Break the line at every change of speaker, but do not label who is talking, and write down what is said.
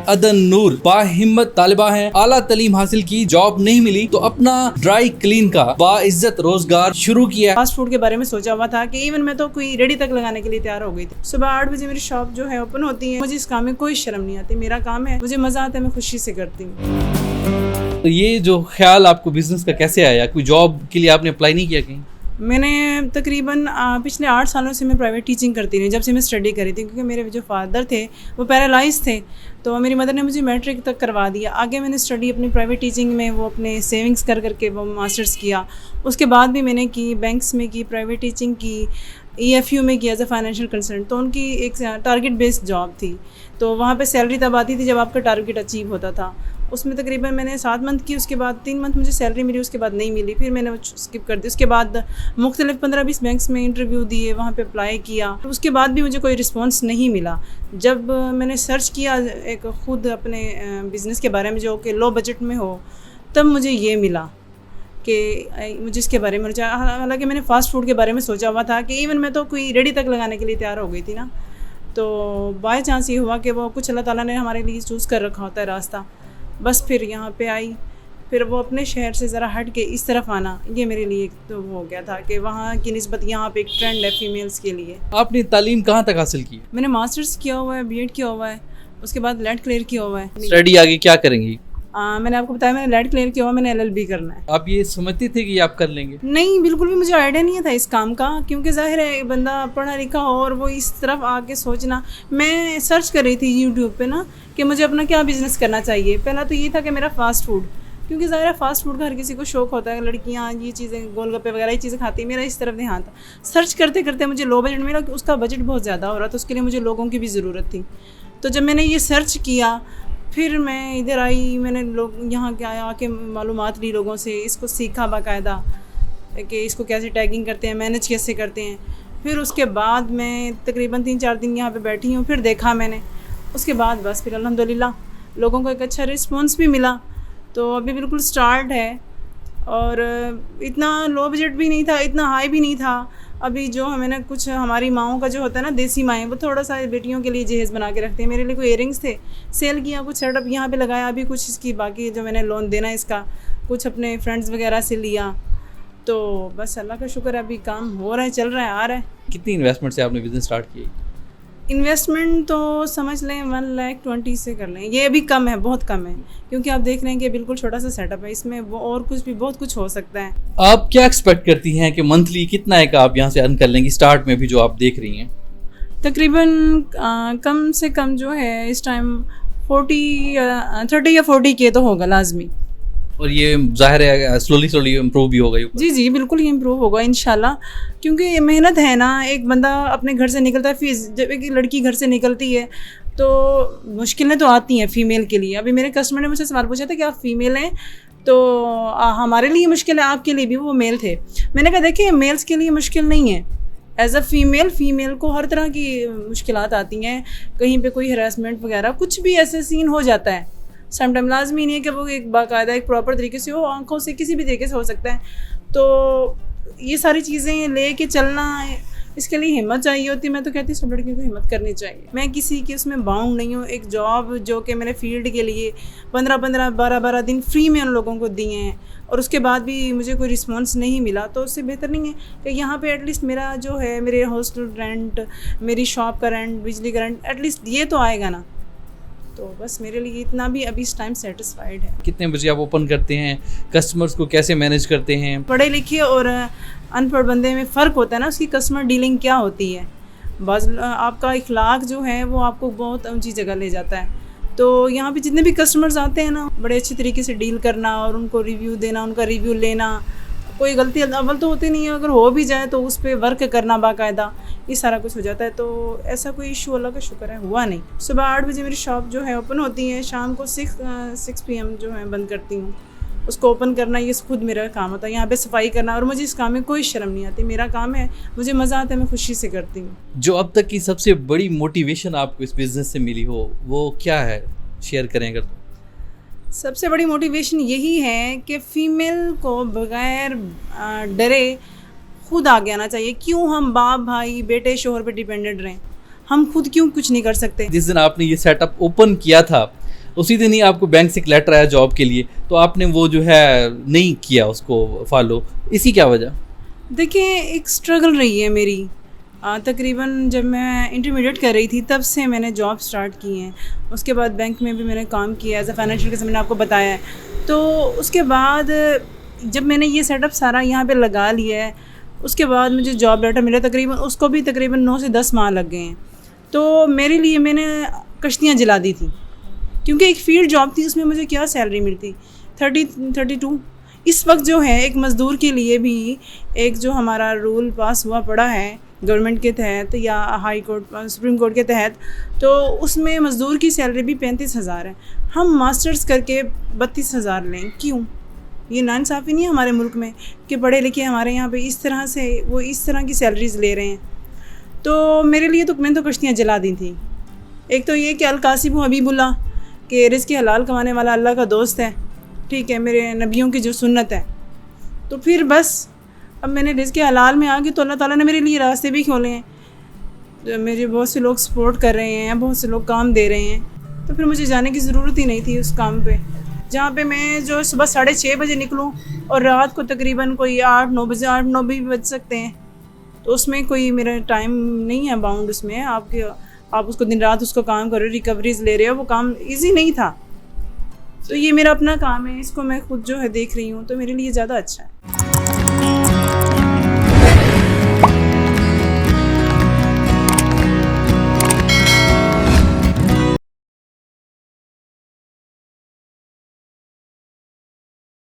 अदन नूर बाहिम्मत तालिबा हैं, आला तालीम हासिल की, जॉब नहीं मिली तो अपना ड्राई क्लीन का बाइज्जत रोजगार शुरू किया।
फास्ट फूड के बारे में सोचा हुआ था कि इवन मैं तो कोई रेडी तक लगाने के लिए तैयार हो गई थी। सुबह 8 बजे मेरी शॉप जो है ओपन होती है। मुझे इस काम में कोई शर्म नहीं आती, मेरा काम है, मुझे मजा आता है, मैं खुशी से करती हूँ।
तो ये जो ख्याल आपको बिजनेस का कैसे आया? कोई जॉब के लिए आपने अप्लाई नहीं किया कहीं?
मैंने तकरीबन पिछले 8 सालों से मैं प्राइवेट टीचिंग करती रही, जब से मैं स्टडी करी थी, क्योंकि मेरे जो फादर थे वो पैरालाइज थे, तो मेरी मदर ने मुझे मैट्रिक तक करवा दिया। आगे मैंने स्टडी अपनी प्राइवेट टीचिंग में वो अपने सेविंग्स कर करके वो मास्टर्स किया। उसके बाद भी मैंने की, बैंक्स में की, प्राइवेट टीचिंग की, EFU में किया एज अ फाइनेंशियल कंसल्टेंट। तो उनकी एक टारगेट बेस्ड जॉब थी, तो वहाँ पे सैलरी तब आती थी जब आपका टारगेट अचीव होता था। उसमें तकरीबन मैंने 7 मंथ की, उसके बाद 3 मंथ मुझे सैलरी मिली, उसके बाद नहीं मिली, फिर मैंने स्किप कर दी। उसके बाद मुख्तलिफ 15-20 बैंक्स में इंटरव्यू दिए, वहाँ पे अप्लाई किया, उसके बाद भी मुझे कोई रिस्पॉन्स नहीं मिला। जब मैंने सर्च किया एक ख़ुद अपने बिज़नेस के बारे में जो कि लो बजट में हो, तब मुझे ये मिला कि मुझे इसके बारे में, हालांकि मैंने फ़ास्ट फूड के बारे में सोचा हुआ था कि इवन मैं तो कोई रेडी तक लगाने के लिए तैयार हो गई थी ना, तो बाय चांस ये हुआ कि वो कुछ अल्लाह ताला ने हमारे लिए चूज़ कर रखा होता है रास्ता। बस फिर यहाँ पे आई, फिर वो अपने शहर से ज़रा हट के इस तरफ आना, ये मेरे लिए तो हो गया था कि वहाँ की निस्बत यहाँ पे एक ट्रेंड है फीमेल्स के लिए।
आपने तालीम कहाँ तक हासिल की?
मैंने मास्टर्स किया हुआ है, BEd किया हुआ है, उसके बाद लेट क्लियर किया हुआ है।
स्टडी आगे क्या करेंगी?
मैंने आपको बताया मैंने लेट क्लियर किया हुआ, मैंने LLB करना है।
आप ये समझते थे कि आप कर लेंगे?
नहीं, बिल्कुल भी मुझे आइडिया नहीं था इस काम का, क्योंकि ज़ाहिर है बंदा पढ़ा लिखा हो और वो इस तरफ आके सोचना। मैं सर्च कर रही थी यूट्यूब पे ना कि मुझे अपना क्या बिज़नेस करना चाहिए। पहला तो ये था कि मेरा फ़ास्ट फूड, क्योंकि ज़ाहिर है फ़ास्ट फूड का हर किसी को शौक़ होता है, लड़कियाँ ये चीज़ें गोलगप्पे वगैरह ये चीज़ें खाती हैं। मेरा इस तरफ ध्यान था। सर्च करते करते मुझे लो बजट मिला कि उसका बजट बहुत ज़्यादा हो रहा था, उसके लिए मुझे लोगों की भी ज़रूरत थी। तो जब मैंने ये सर्च किया, फिर मैं इधर आई, मैंने लोग यहाँ के आके मालूमात ली लोगों से, इसको सीखा बाकायदा कि इसको कैसे टैगिंग करते हैं, मैनेज कैसे करते हैं। फिर उसके बाद मैं तकरीबन 3-4 दिन यहाँ पे बैठी हूँ, फिर देखा मैंने, उसके बाद बस फिर अल्हम्दुलिल्लाह लोगों को एक अच्छा रिस्पॉन्स भी मिला। तो अभी बिल्कुल स्टार्ट है, और इतना लो बजट भी नहीं था, इतना हाई भी नहीं था। अभी जो हमें ना कुछ हमारी माओं का जो होता है ना, देसी माएँ, वो थोड़ा सा बेटियों के लिए जहेज़ बना के रखते हैं। मेरे लिए कोई इयरिंग्स थे, सेल किया, कुछ सेटअप यहाँ पे लगाया। अभी कुछ इसकी बाकी जो मैंने लोन देना है इसका, कुछ अपने फ्रेंड्स वगैरह से लिया। तो बस अल्लाह का शुक्र है, अभी काम हो रहा है, चल रहा है, आ रहा है।
कितनी इन्वेस्टमेंट से आपने बिजनेस स्टार्ट किया?
इन्वेस्टमेंट तो समझ लें 1,20,000 से कर लें। ये अभी कम है, बहुत कम है, क्योंकि आप देख रहे हैं कि बिल्कुल छोटा सा सेटअप है, इसमें वो और कुछ भी बहुत कुछ हो सकता है।
आप क्या एक्सपेक्ट करती हैं कि मंथली कितना एक आप यहाँ से अर्न कर लेंगी स्टार्ट में भी, जो आप देख रही हैं?
तकरीबन कम से कम जो है इस टाइम 30 या 40K तो होगा लाजमी।
और ये जाहिर है स्लोली इम्प्रूव भी होगा?
जी बिल्कुल, ये इम्प्रूव होगा इंशाल्लाह, क्योंकि ये मेहनत है ना। एक बंदा अपने घर से निकलता है, फिर जब एक लड़की घर से निकलती है तो मुश्किलें तो आती हैं फ़ीमेल के लिए। अभी मेरे कस्टमर ने मुझसे सवाल पूछा था कि आप फ़ीमेल हैं, तो हमारे लिए मुश्किल है, आपके लिए भी। वो मेल थे। मैंने कहा देखिए, मेल्स के लिए मुश्किल नहीं है, एज अ फीमेल को हर तरह की मुश्किलात आती हैं। कहीं पे कोई हरासमेंट वगैरह कुछ भी ऐसे सीन हो जाता है। समटाइम लाजमी नहीं है कि वो एक बाकायदा एक प्रॉपर तरीके से हो, आंखों से किसी भी तरीके से हो सकता है। तो ये सारी चीज़ें ले के चलना, इसके लिए हिम्मत चाहिए होती है। मैं तो कहती हूँ सब लड़कियों को हिम्मत करनी चाहिए। मैं किसी की उसमें बाउंड नहीं हूँ। एक जॉब जो कि मैंने फील्ड के लिए 15-15, 12-12 दिन फ्री में उन लोगों को दिए हैं, और उसके बाद भी मुझे कोई रिस्पॉन्स नहीं मिला, तो उससे बेहतर नहीं है कि यहाँ पे एटलीस्ट मेरा जो है, मेरे हॉस्टल रेंट, मेरी शॉप का रेंट, बिजली का रेंट, एटलीस्ट ये तो आएगा ना। तो बस मेरे लिए इतना भी अभी इस टाइम सेटिस्फाइड है।
कितने बजे आप ओपन करते हैं? कस्टमर्स को कैसे मैनेज करते हैं?
पढ़े लिखे और अनपढ़ बंदे में फ़र्क होता है ना, उसकी कस्टमर डीलिंग क्या होती है। बस आपका इखलाक जो है वो आपको बहुत ऊंची जगह ले जाता है। तो यहाँ पे जितने भी कस्टमर्स आते हैं ना, बड़े अच्छे तरीके से डील करना और उनको रिव्यू देना, उनका रिव्यू लेना, कोई गलती अव्वल तो होती नहीं है, अगर हो भी जाए तो उस पर वर्क करना बाकायदा, ये सारा कुछ हो जाता है। तो ऐसा कोई इशू अल्लाह का शुक्र है हुआ नहीं। सुबह 8 बजे मेरी शॉप जो है ओपन होती है, शाम को 6 PM जो है बंद करती हूँ। उसको ओपन करना ये खुद मेरा काम होता है, यहाँ पे सफाई करना, और मुझे इस काम में कोई शर्म नहीं आती, मेरा काम है, मुझे मज़ा आता है, मैं खुशी से करती हूँ।
जो अब तक की सबसे बड़ी मोटिवेशन आपको इस बिज़नेस से मिली हो, वो क्या है? शेयर करें अगर।
सबसे बड़ी मोटिवेशन यही है कि फ़ीमेल को बग़ैर डरे खुद आगे आना चाहिए। क्यों हम बाप भाई बेटे शोहर पे डिपेंडेंट रहें? हम खुद क्यों कुछ नहीं कर सकते?
जिस दिन आपने ये सेटअप ओपन किया था, उसी दिन ही आपको बैंक से एक लेटर आया जॉब के लिए, तो आपने वो जो है नहीं किया उसको फॉलो, इसी क्या वजह?
देखिए, एक स्ट्रगल रही है मेरी। तकरीबन जब मैं इंटरमीडिएट कर रही थी तब से मैंने जॉब स्टार्ट की है। उसके बाद बैंक में भी मैंने काम किया एज अ फाइनेंशियल, जैसे मैंने आपको बताया है। तो उसके बाद जब मैंने ये सेटअप सारा यहाँ पे लगा लिया है, उसके बाद मुझे जॉब लेटर मिला, तकरीबन उसको भी तकरीबन 9 से 10 माह लग गए हैं। तो मेरे लिए मैंने कश्तियाँ जला दी थी, क्योंकि एक फील्ड जॉब थी, उसमें मुझे क्या सैलरी मिलती, 32। इस वक्त जो है एक मज़दूर के लिए भी एक जो हमारा रूल पास हुआ पड़ा है गवर्नमेंट के तहत या हाई कोर्ट सुप्रीम कोर्ट के तहत, तो उसमें मज़दूर की सैलरी भी 35,000 है। हम मास्टर्स करके 32,000 लें, क्यों? ये नाइंसाफ़ी नहीं है हमारे मुल्क में कि पढ़े लिखे हमारे यहाँ पे इस तरह से वो इस तरह की सैलरीज़ ले रहे हैं। तो मेरे लिए तो मैंने तो कश्तियाँ जला दी थी। एक तो ये कि अल-कासिब हबीबुल्लाह कि रिज़्क़ हलाल कमाने वाला अल्लाह का दोस्त है, ठीक है, मेरे नबियों की जो सुन्नत है। तो फिर बस अब मैंने रिज़्क़ हलाल में आ गई तो अल्लाह ताला ने मेरे लिए रास्ते भी खोले हैं। तो मेरे बहुत से लोग सपोर्ट कर रहे हैं, बहुत से लोग काम दे रहे हैं, तो फिर मुझे जाने की ज़रूरत ही नहीं थी उस काम पे, जहाँ पे मैं जो सुबह 6:30 बजे निकलूँ और रात को तकरीबन कोई 8-9 बजे, 8-9 भी बज सकते हैं। तो उसमें कोई मेरा टाइम नहीं है बाउंड उसमें। आप उसको दिन रात उसको काम कर रहे हो, रिकवरीज ले रहे हो, वो काम ईजी नहीं था। तो ये मेरा अपना काम है, इसको मैं खुद जो है देख रही हूँ, तो मेरे लिए ज़्यादा अच्छा है।